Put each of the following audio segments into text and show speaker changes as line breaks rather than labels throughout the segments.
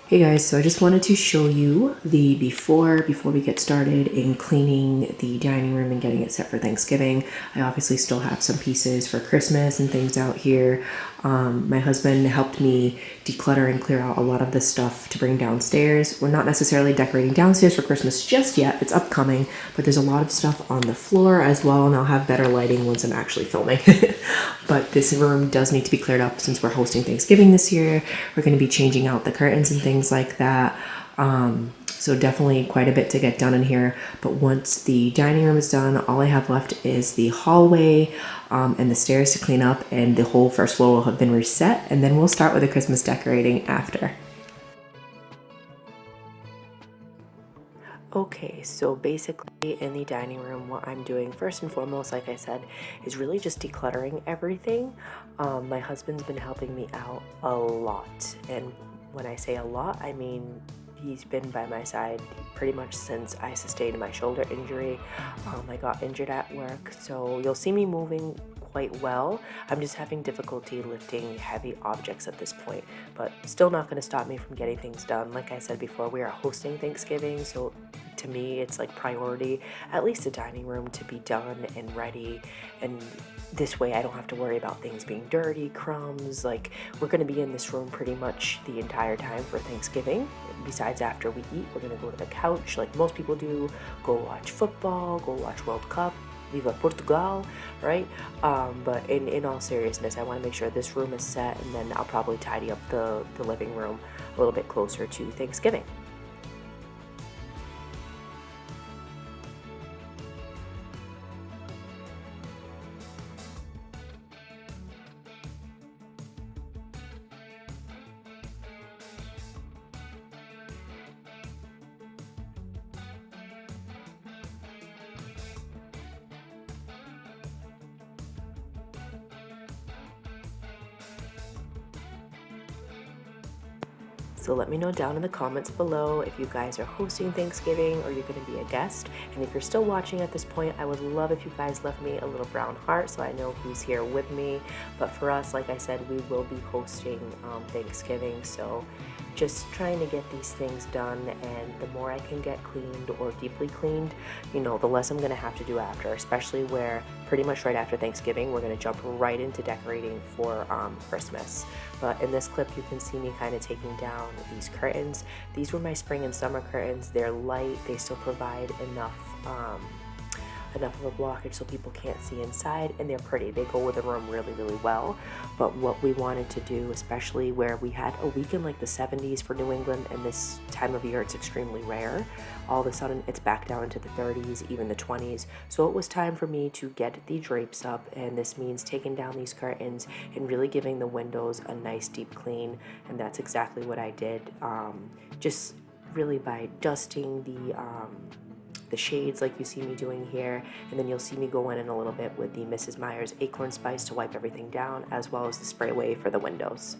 Hey guys, so I just wanted to show you the before we get started in cleaning the dining room and getting it set for Thanksgiving. I obviously still have some pieces for Christmas and things out here. My husband helped me declutter and clear out a lot of the stuff to bring downstairs. We're not necessarily decorating downstairs for Christmas just yet, it's upcoming, but there's a lot of stuff on the floor as well, and I'll have better lighting once I'm actually filming. But this room does need to be cleared up since we're hosting Thanksgiving this year. We're going to be changing out the curtains and things like that. So definitely quite a bit to get done in here. But once the dining room is done, all I have left is the hallway and the stairs to clean up, and the whole first floor will have been reset, and then we'll start with the Christmas decorating after. Okay, so basically in the dining room, what I'm doing first and foremost, like I said, is really just decluttering everything. My husband's been helping me out a lot, and when I say a lot, I mean he's been by my side pretty much since I sustained my shoulder injury. I got injured at work, so you'll see me moving quite well. I'm just having difficulty lifting heavy objects at this point, but still not going to stop me from getting things done. Like I said before, we are hosting Thanksgiving, so to me it's like priority, at least the dining room to be done and ready, and this way I don't have to worry about things being dirty, crumbs. Like, we're going to be in this room pretty much the entire time for Thanksgiving. Besides, after we eat, we're going to go to the couch like most people do, go watch football, go watch World Cup, Viva Portugal, right? But in all seriousness, I want to make sure this room is set, and then I'll probably tidy up the living room a little bit closer to Thanksgiving. So let me know down in the comments below if you guys are hosting Thanksgiving or you're going to be a guest. And if you're still watching at this point, I would love if you guys left me a little brown heart so I know who's here with me. But for us, like I said, we will be hosting Thanksgiving. So just trying to get these things done, and the more I can get cleaned or deeply cleaned, the less I'm going to have to do after, especially where pretty much right after Thanksgiving, we're going to jump right into decorating for Christmas. But in this clip, you can see me kind of taking down these curtains. These were my spring and summer curtains. They're light. They still provide enough of a blockage so people can't see inside, and they're pretty. They go with the room really, really well. But what we wanted to do, especially where we had a week in like the 70s for New England, and this time of year it's extremely rare, all of a sudden it's back down into the 30s, even the 20s. So it was time for me to get the drapes up, and this means taking down these curtains and really giving the windows a nice deep clean, and that's exactly what I did. Just really by dusting the shades like you see me doing here, and then you'll see me go in a little bit with the Mrs. Meyer's Acorn Spice to wipe everything down, as well as the spray wave for the windows.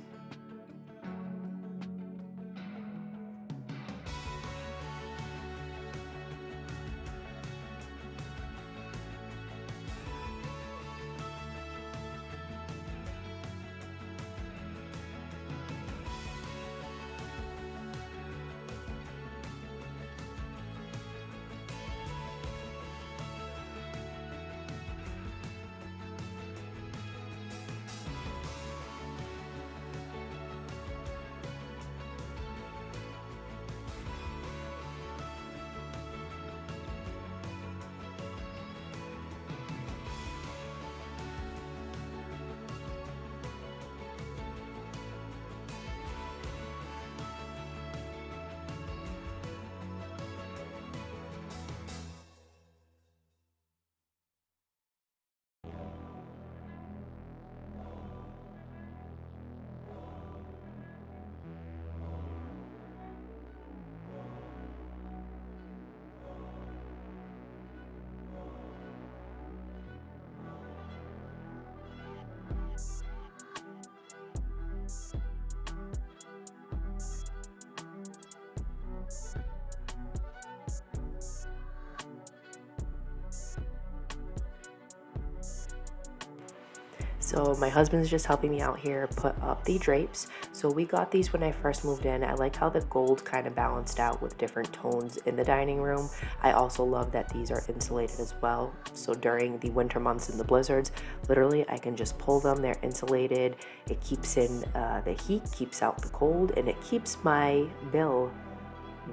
So my husband's just helping me out here put up the drapes. So we got these when I first moved in. I like how the gold kind of balanced out with different tones in the dining room. I also love that these are insulated as well. So during the winter months and the blizzards, literally I can just pull them. They're insulated. It keeps in the heat, keeps out the cold, and it keeps my bill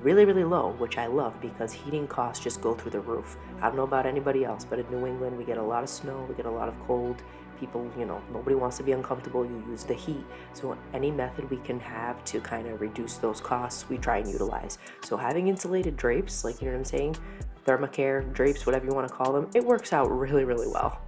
really, really low, which I love because heating costs just go through the roof. I don't know about anybody else, but in New England, we get a lot of snow, we get a lot of cold. People, nobody wants to be uncomfortable. You use the heat. So any method we can have to kind of reduce those costs, we try and utilize. So having insulated drapes, like, you know what I'm saying? Thermacare drapes, whatever you want to call them, it works out really, really well.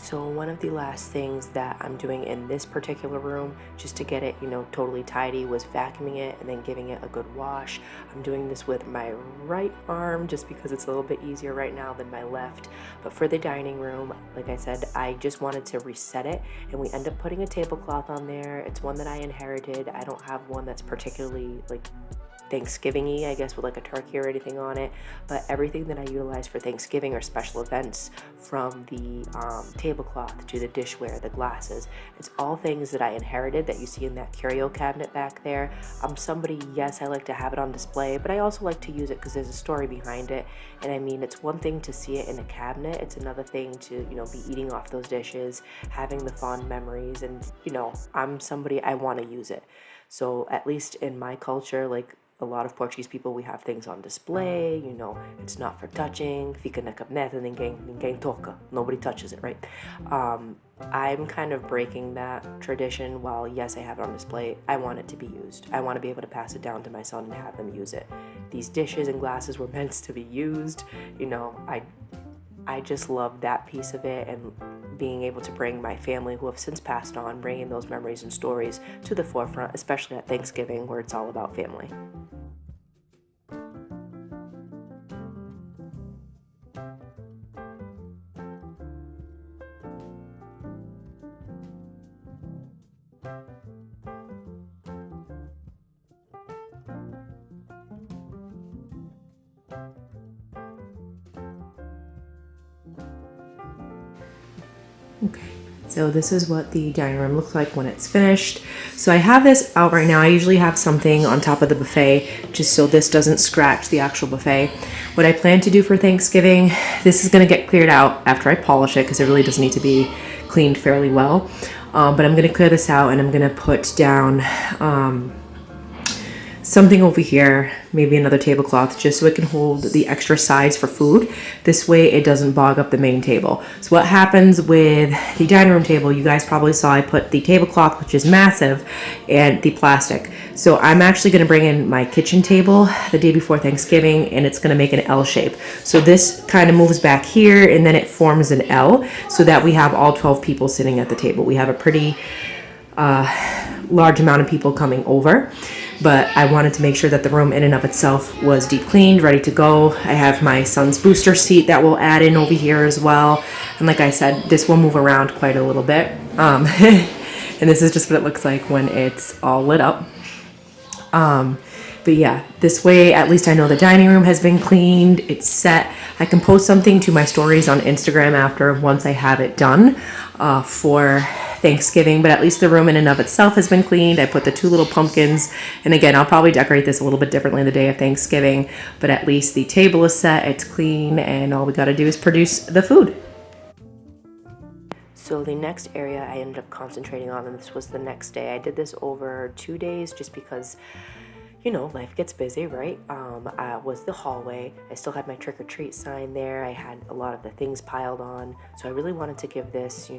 So one of the last things that I'm doing in this particular room, just to get it, totally tidy, was vacuuming it and then giving it a good wash. I'm doing this with my right arm just because it's a little bit easier right now than my left. But for the dining room, like I said, I just wanted to reset it, and we end up putting a tablecloth on there. It's one that I inherited. I don't have one that's particularly like Thanksgiving-y, I guess, with like a turkey or anything on it, but everything that I utilize for Thanksgiving or special events, from the tablecloth to the dishware, the glasses, it's all things that I inherited that you see in that curio cabinet back there. I'm somebody, yes, I like to have it on display, but I also like to use it because there's a story behind it. And I mean, it's one thing to see it in a cabinet, it's another thing to, be eating off those dishes, having the fond memories, and I'm somebody, I want to use it. So at least in my culture, like a lot of Portuguese people, we have things on display, it's not for touching. Fica na cabinet, ninguém toca. Nobody touches it, right? I'm kind of breaking that tradition. While yes, I have it on display, I want it to be used. I want to be able to pass it down to my son and have them use it. These dishes and glasses were meant to be used. I just love that piece of it, and being able to bring my family, who have since passed on, bringing those memories and stories to the forefront, especially at Thanksgiving, where it's all about family. Okay, so this is what the dining room looks like when it's finished. So I have this out right now. I usually have something on top of the buffet just so this doesn't scratch the actual buffet. What I plan to do for Thanksgiving, this is going to get cleared out after I polish it because it really does need to be cleaned fairly well. But I'm going to clear this out, and I'm going to put down something over here, maybe another tablecloth, just so it can hold the extra sides for food. This way it doesn't bog up the main table. So what happens with the dining room table, you guys probably saw I put the tablecloth, which is massive, and the plastic. So I'm actually going to bring in my kitchen table the day before Thanksgiving, and it's going to make an L shape. So this kind of moves back here, and then it forms an L so that we have all 12 people sitting at the table. We have a pretty large amount of people coming over, but I wanted to make sure that the room in and of itself was deep cleaned, ready to go. I have my son's booster seat that we'll add in over here as well. And like I said, this will move around quite a little bit. And this is just what it looks like when it's all lit up. But yeah, this way at least I know the dining room has been cleaned, it's set. I can post something to my stories on Instagram after, once I have it done for Thanksgiving, but at least the room in and of itself has been cleaned. I put the 2 little pumpkins, and again, I'll probably decorate this a little bit differently the day of Thanksgiving, but at least the table is set, it's clean, and all we gotta do is produce the food. So the next area I ended up concentrating on, and this was the next day. I did this over 2 days just because life gets busy, right? Was the hallway. I still had my trick or treat sign there. I had a lot of the things piled on. So I really wanted to give this,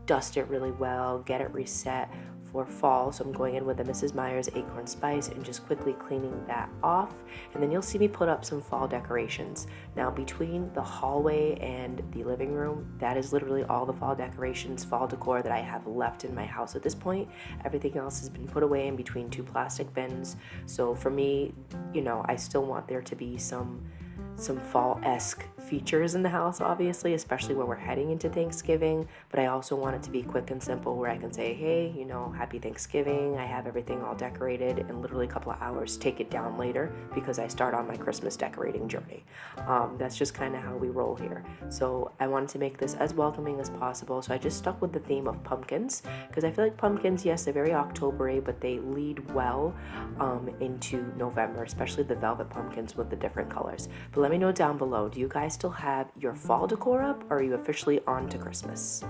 dust it really well, get it reset for fall, so I'm going in with the Mrs. Meyer's Acorn Spice and just quickly cleaning that off. And then you'll see me put up some fall decorations. Now between the hallway and the living room, that is literally all the fall decorations, fall decor that I have left in my house at this point. Everything else has been put away in between 2 plastic bins. So for me, you know, I still want there to be some fall-esque features in the house, obviously, especially where we're heading into Thanksgiving, but I also want it to be quick and simple where I can say, hey, you know, happy Thanksgiving, I have everything all decorated, and literally a couple of hours take it down later because I start on my Christmas decorating journey. That's just kind of how we roll here. So I wanted to make this as welcoming as possible, so I just stuck with the theme of pumpkins, because I feel like pumpkins, yes, they're very October-y, but they lead well into November, especially the velvet pumpkins with the different colors. But let me know down below, do you guys still have your fall decor up, or are you officially on to Christmas?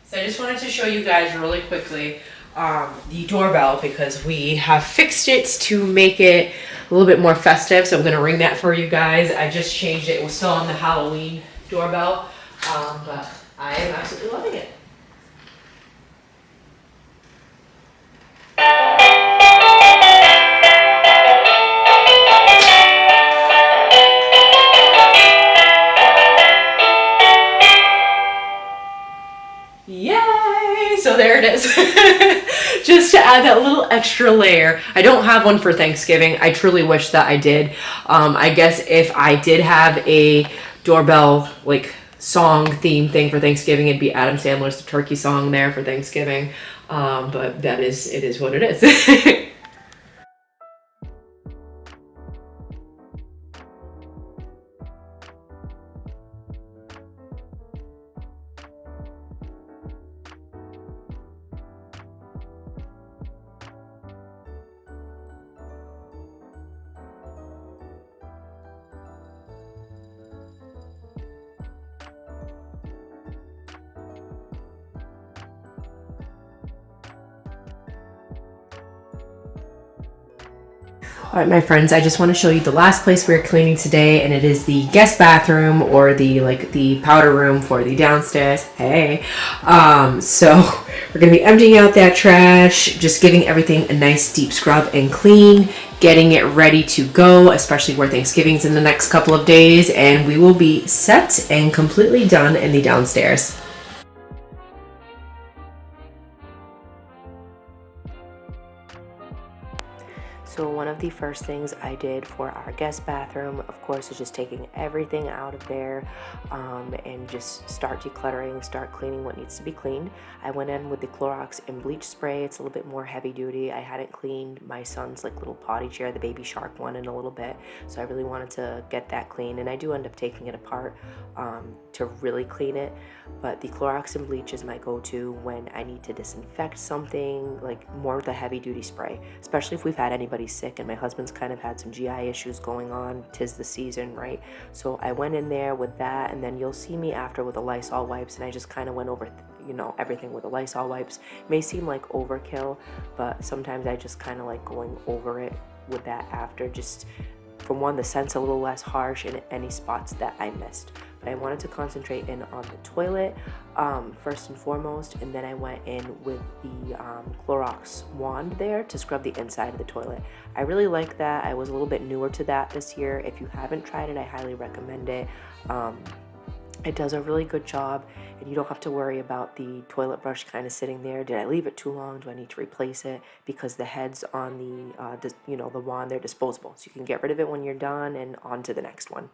So I just wanted to show you guys really quickly the doorbell, because we have fixed it to make it a little bit more festive. So I'm going to ring that for you guys. I just changed it. It was still on the Halloween doorbell, but I am absolutely loving it. Yay! So there it is. Just to add that little extra layer. I don't have one for Thanksgiving. I truly wish that I did. I guess if I did have a doorbell like song theme thing for Thanksgiving, it'd be Adam Sandler's The Turkey Song there for Thanksgiving. But it is what it is. All right, my friends, I just want to show you the last place we're cleaning today, and it is the guest bathroom, or the powder room for the downstairs. Hey. So we're going to be emptying out that trash, just giving everything a nice deep scrub and clean, getting it ready to go, especially where Thanksgiving's in the next couple of days, and we will be set and completely done in the downstairs. So one of the first things I did for our guest bathroom, of course, is just taking everything out of there and just start decluttering, start cleaning what needs to be cleaned. I went in with the Clorox and bleach spray. It's a little bit more heavy duty. I hadn't cleaned my son's like little potty chair, the Baby Shark one, in a little bit, so I really wanted to get that clean, and I do end up taking it apart to really clean it. But the Clorox and bleach is my go-to when I need to disinfect something, like more with a heavy duty spray, especially if we've had anybody sick, and my husband's kind of had some GI issues going on. 'Tis the season, right? So I went in there with that, and then you'll see me after with the Lysol wipes, and I just kind of went over everything with the Lysol wipes. It may seem like overkill, but sometimes I just kind of like going over it with that after, just for one, the scent's a little less harsh in any spots that I missed. But I wanted to concentrate in on the toilet first and foremost, and then I went in with the Clorox wand there to scrub the inside of the toilet. I really like that. I was a little bit newer to that this year. If you haven't tried it, I highly recommend it. It does a really good job, and you don't have to worry about the toilet brush kind of sitting there. Did I leave it too long? Do I need to replace it? Because the heads on the wand, they're disposable, so you can get rid of it when you're done and on to the next one.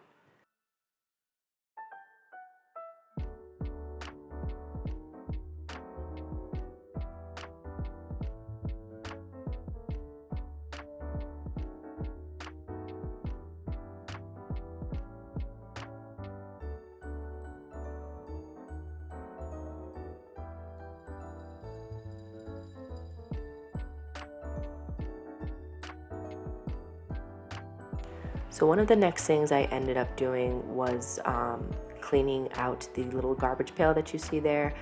So one of the next things I ended up doing was cleaning out the little garbage pail that you see there.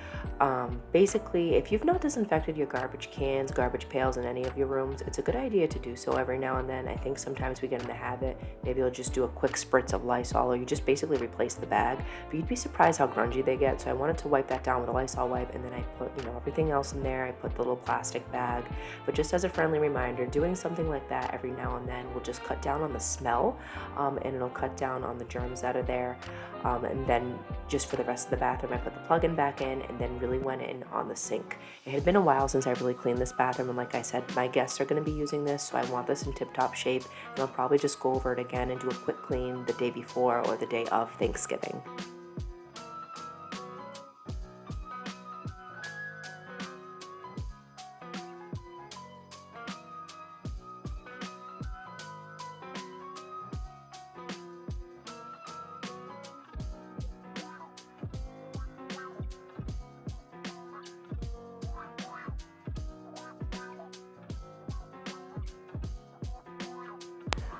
Basically, if you've not disinfected your garbage cans, garbage pails in any of your rooms, it's a good idea to do so every now and then. I think sometimes we get in the habit, maybe you'll just do a quick spritz of Lysol, or you just basically replace the bag, but you'd be surprised how grungy they get. So I wanted to wipe that down with a Lysol wipe, and then I put, everything else in there. I put the little plastic bag, but just as a friendly reminder, doing something like that every now and then will just cut down on the smell, and it'll cut down on the germs that are there. And then just for the rest of the bathroom, I put the plug-in back in and then really went in on the sink. It had been a while since I really cleaned this bathroom, and like I said, my guests are going to be using this, so I want this in tip-top shape, and I'll probably just go over it again and do a quick clean the day before or the day of Thanksgiving.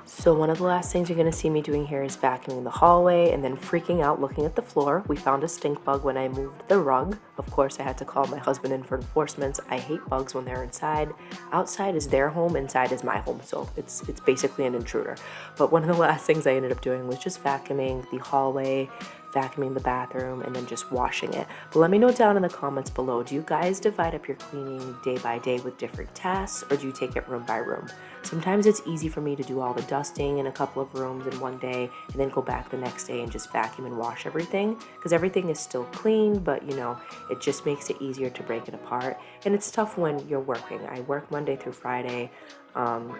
So one of the last things you're going to see me doing here is vacuuming the hallway and then freaking out looking at the floor. We found a stink bug when I moved the rug. Of course, I had to call my husband in for enforcements. I hate bugs when they're inside. Outside is their home, inside is my home, so it's basically an intruder. But one of the last things I ended up doing was just vacuuming the hallway, vacuuming the bathroom, and then just washing it. But let me know down in the comments below, do you guys divide up your cleaning day by day with different tasks, or do you take it room by room? Sometimes it's easy for me to do all the dusting in a couple of rooms in one day and then go back the next day and just vacuum and wash everything, because everything is still clean, but it just makes it easier to break it apart. And it's tough when you're working. I work Monday through Friday. I'm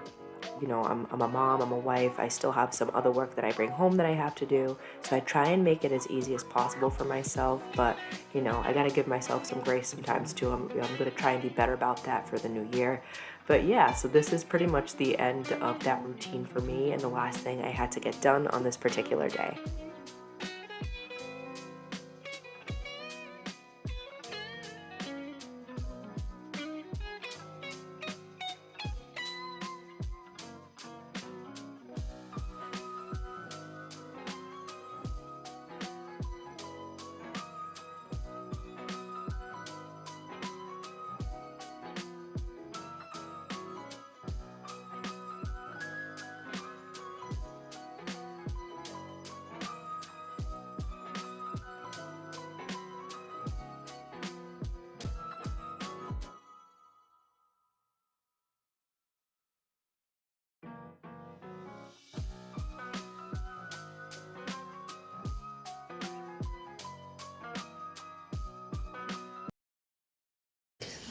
a mom, I'm a wife, I still have some other work that I bring home that I have to do, so I try and make it as easy as possible for myself, but I gotta give myself some grace sometimes too. I'm gonna try and be better about that for the new year. But yeah, so this is pretty much the end of that routine for me, and the last thing I had to get done on this particular day.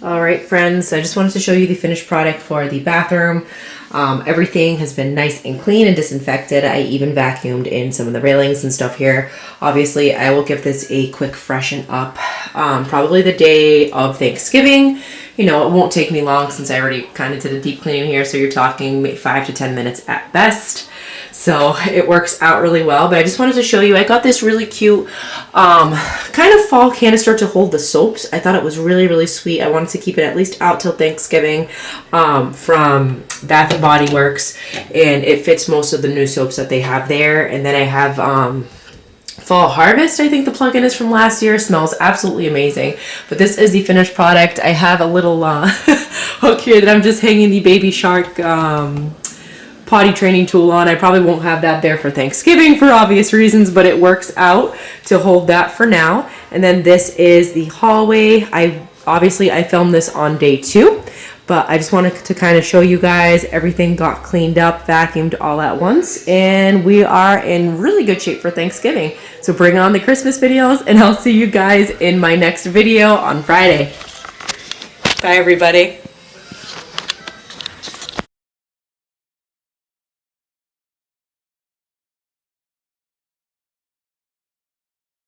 All right, friends, I just wanted to show you the finished product for the bathroom. Everything has been nice and clean and disinfected. I even vacuumed in some of the railings and stuff here. Obviously, I will give this a quick freshen up, probably the day of Thanksgiving. It won't take me long since I already kind of did a deep cleaning here, so you're talking 5 to 10 minutes at best. So it works out really well, but I just wanted to show you, I got this really cute kind of fall canister to hold the soaps. I thought it was really, really sweet. I wanted to keep it at least out till Thanksgiving, from Bath and Body Works, and it fits most of the new soaps that they have there. And then I have Fall Harvest, I think the plug-in is from last year. Smells absolutely amazing. But this is the finished product. I have a little hook here that I'm just hanging the Baby Shark potty training tool on. I probably won't have that there for Thanksgiving for obvious reasons, but it works out to hold that for now. And then this is the hallway. I filmed this on day 2, but I just wanted to kind of show you guys everything got cleaned up, vacuumed all at once, and we are in really good shape for Thanksgiving. So bring on the Christmas videos, and I'll see you guys in my next video on Friday. Bye, everybody.